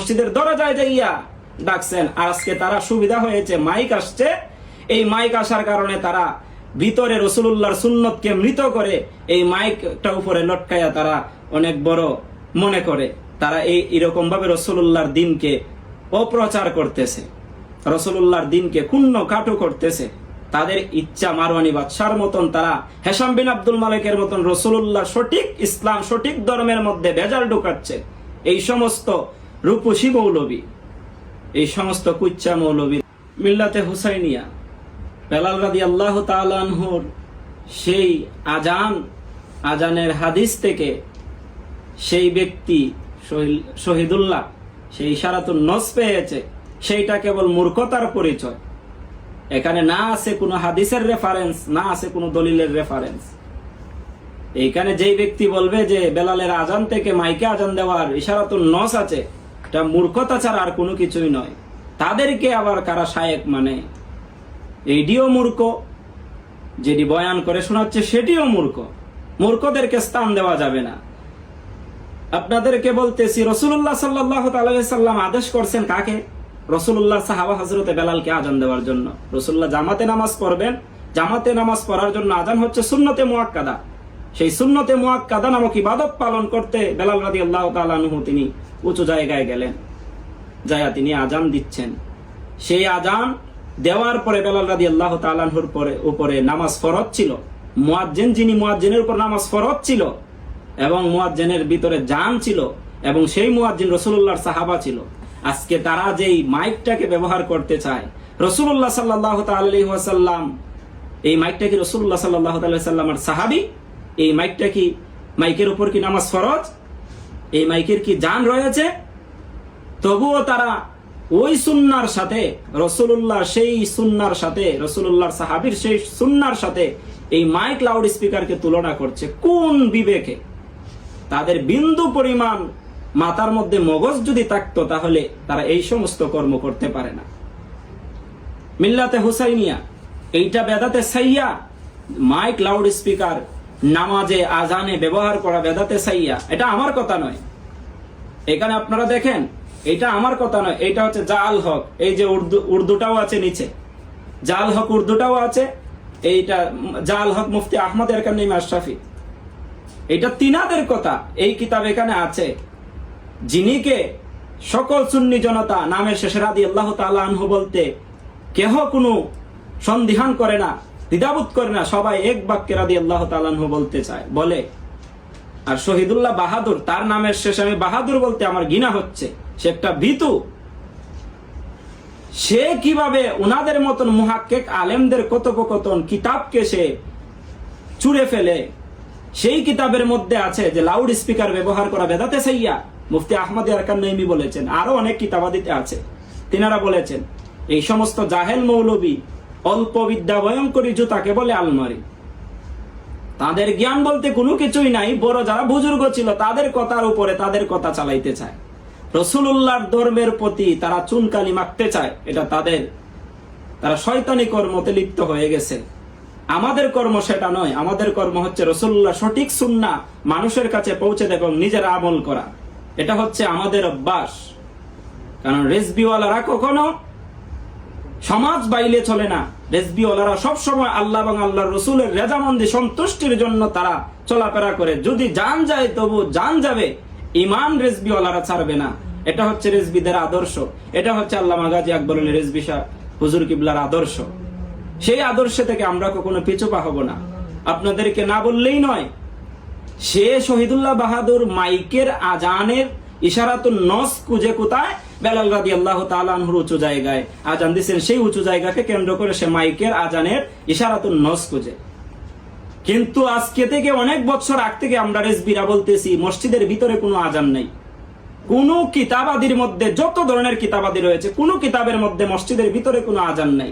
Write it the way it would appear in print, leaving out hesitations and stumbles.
মসজিদের দরজায় যাইয়া ডাকছেন। আর আজকে তারা সুবিধা হয়েছে, মাইক আসছে, এই মাইক আসার কারণে তারা ভিতরে রাসূলুল্লাহর সুন্নতকে মৃত করে এই মাইকটা উপরে লটকাইয়া তারা অনেক বড় মনে করে। তারা এরকম ভাবে রাসূলুল্লাহর দ্বীনকে অপ্রচার করতেছে, রাসূলুল্লাহর দ্বীনকে ক্ষুণ্ণ কাটু করতেছে। তাদের ইচ্ছা মারওয়ানি বাদশার মতন তারা হেশাম বিন আব্দুল মালিকের মতন রাসূলুল্লাহ সঠিক ইসলাম সঠিক ধর্মের মধ্যে ভেজাল ঢুকাচ্ছে। এই সমস্ত রূপসী মৌলবী, এই সমস্ত কুচ্চা মৌলবী মিল্লাতে হুসাইনিয়া বেলাল রাদিয়াল্লাহু তাআলা আনহুর সেই আজানের হাদিস থেকে সেই ব্যক্তি শহীদুল্লাহ সেই ইশারাতুন নস পেয়েছে, সেইটা কেবল মূর্খতার পরিচয়। এখানে না আছে কোনো হাদিসের রেফারেন্স, না আছে কোনো দলিলের রেফারেন্স। এইখানে যেই ব্যক্তি বলবে যে বেলালের আজান থেকে মাইকে আজান দেওয়ার ইশারাতুন নস আছে, এটা মূর্খতা ছাড়া আর কোনো কিছুই নয়। তাদেরকে আবার কারা শায়েখ মানে, এইটিও মূর্খ, যেটি বয়ান করে শোনাচ্ছে সেটিও মূর্খ। মূর্খদেরকে স্থান দেওয়া যাবে না। আপনাদেরকে বলতেছি, রাসূলুল্লাহ সাল্লাল্লাহু আলাইহি ওয়াসাল্লাম আদেশ করছেন কাকে? রাসূলুল্লাহ সাহাবা হযরতে বেলালকে আজান দেওয়ার জন্য। রাসূলুল্লাহ জামাতে নামাজ পড়বেন, জামাতে নামাজ পড়ার জন্য আজান হচ্ছে সুন্নতে মুআক্কাদা। সেই সুন্নতে মুআক্কাদা নামক ইবাদত পালন করতে বেলাল রাদিয়াল্লাহু তাআলা আনহু তিনি উঁচু জায়গায় গেলেন, যায়া তিনি আজান দিচ্ছেন। সেই আজান দেওয়ার পরে বেলাল রাদিয়াল্লাহু তাআলা আনহুর উপরে নামাজ ফরজ ছিল। মুয়াজ্জিন যিনি, মুয়াজ্জিনের উপর নামাজ ফরজ ছিল এবং মুয়াজ্জিনের ভিতরে জান ছিল এবং সেই মুয়াজ্জিন রাসূলুল্লাহর সাহাবা ছিল। আজকে তারা যেই মাইকটাকে ব্যবহার করতে চায়, রাসূলুল্লাহ সাল্লাল্লাহু তাআলা আলাইহি ওয়াসাল্লাম, এই মাইকটা কি রাসূলুল্লাহ সাল্লাল্লাহু তাআলা আলাইহি ওয়াসাল্লামের সাহাবী? এই মাইকটা কি, মাইকের উপর কি নামাজ ফরজ? এই মাইকের কি জান রয়েছে? তবুও তারা ওই সুন্নাহর সাথে, রাসূলুল্লাহ সেই সুন্নাহর সাথে, রাসূলুল্লাহর সাহাবীর সেই সুন্নাহর সাথে এই মাইক লাউড স্পিকারকে তুলনা করছে। কোন বিবেকে? তাদের বিন্দু পরিমাণ মাথার মধ্যে মগজ যদি থাকতো তাহলে তারা এই সমস্ত কর্ম করতে পারে না। মিল্লাতে হুসাইনিয়া এইটা বেদাতে সাইয়া, মাইক লাউড স্পিকার নামাজে আজানে ব্যবহার করা বেদাতে সাইয়া। এটা আমার কথা নয়, এখানে আপনারা দেখেন, এটা আমার কথা নয়, এটা হচ্ছে জাল হক। এই যে উর্দুটাও আছে নিচে, জাল হক উর্দুটাও আছে। এইটা জাল হক মুফতি আহমদ এরকান আশরাফি, এটা তিনাদের কথা। এই কিতাব এখানে আছে, যিনিকে সকল সুন্নি জনতা নামের শেষে রাদিয়াল্লাহু তাআলা আনহু বলতে কেহ কোনো সন্দিহান করে না, দ্বিধাবোধ করে না, সবাই এক বাক্যে রাদিয়াল্লাহু তাআলা আনহু বলতে চায়, বলে। আর শহীদুল্লাহ বাহাদুর, তার নামের শেষে আমি বাহাদুর বলতে আমার ঘৃণা হচ্ছে, সে একটা ভীতু। সে কিভাবে উনাদের মতন মুহাক্কিক আলেমদের কথোপকথন কিতাবকে সে চুরে ফেলে। সেই কিতাবের মধ্যে আছে যে লাউড স্পিকার ব্যবহার করা বেদাতে সাইয়া। মুফতি আহমদ আরকান নঈমি বলেছেন, আরো অনেক কিতাবাদিতে আছে, তিনারা বলেছেন এই সমস্ত জাহেল মৌলবী অল্প বিদ্যা ভয়ঙ্করী জুতাকে বলে আলমারি। তাদের জ্ঞান বলতে কোনো কিছুই নাই। বড় যারা বুজুর্গ ছিল তাদের কথার উপরে তাদের কথা চালাইতে চায়। রাসূলুল্লাহর ধর্মের প্রতি তারা চুনকালি মাখতে চায়, এটা তারা শয়তানি কর্মতে লিপ্ত হয়ে গেছে। আমাদের কর্ম সেটা নয়। আমাদের কর্ম হচ্ছে রাসূলুল্লাহ সঠিক সুন্নাহ মানুষের কাছে পৌঁছে দেব, নিজের আমল করা। এটা হচ্ছে আমাদের অভ্যাস। কারণ রেজবিওয়ালারা কখনো সমাজ বাইলে চলে না। রেজবিওয়ালারা সবসময় আল্লাহ এবং আল্লাহর রাসূলের রেজামন্দি সন্তুষ্টির জন্য তারা চলাফেরা করে। যদি জান যায় তবু জান যাবে, ইমান রেজবিওয়ালারা ছাড়বে না। এটা হচ্ছে রেজবিদের আদর্শ। এটা হচ্ছে আল্লামা গাজী আকবরুল রেজবি শাহ হুজুর কিবলার আদর্শ। সেই আদর্শ থেকে আমরা কখনো পিছুপা হব না। আপনাদেরকে না বললেই নয়, সে শহীদুল্লাহ বাহাদুর মাইকের আজানের ইশারাতুন নস খুঁজে কোথায়? বেলাল রাদিয়াল্লাহু তাআলা আনহুর উঁচু জায়গায় আজান দিয়েছেন। সেই উঁচু জায়গাকে কেন্দ্র করে সে মাইকের আজানের ইশারাতুন নস খুঁজে। কিন্তু আজকে থেকে অনেক বছর আগ থেকে আমরা রেজবিরা বলতেছি মসজিদের ভিতরে কোনো আজান নেই। কোন কিতাবাদির মধ্যে, যত ধরনের কিতাবাদি রয়েছে, কোন কিতাবের মধ্যে মসজিদের ভিতরে কোনো আজান নেই।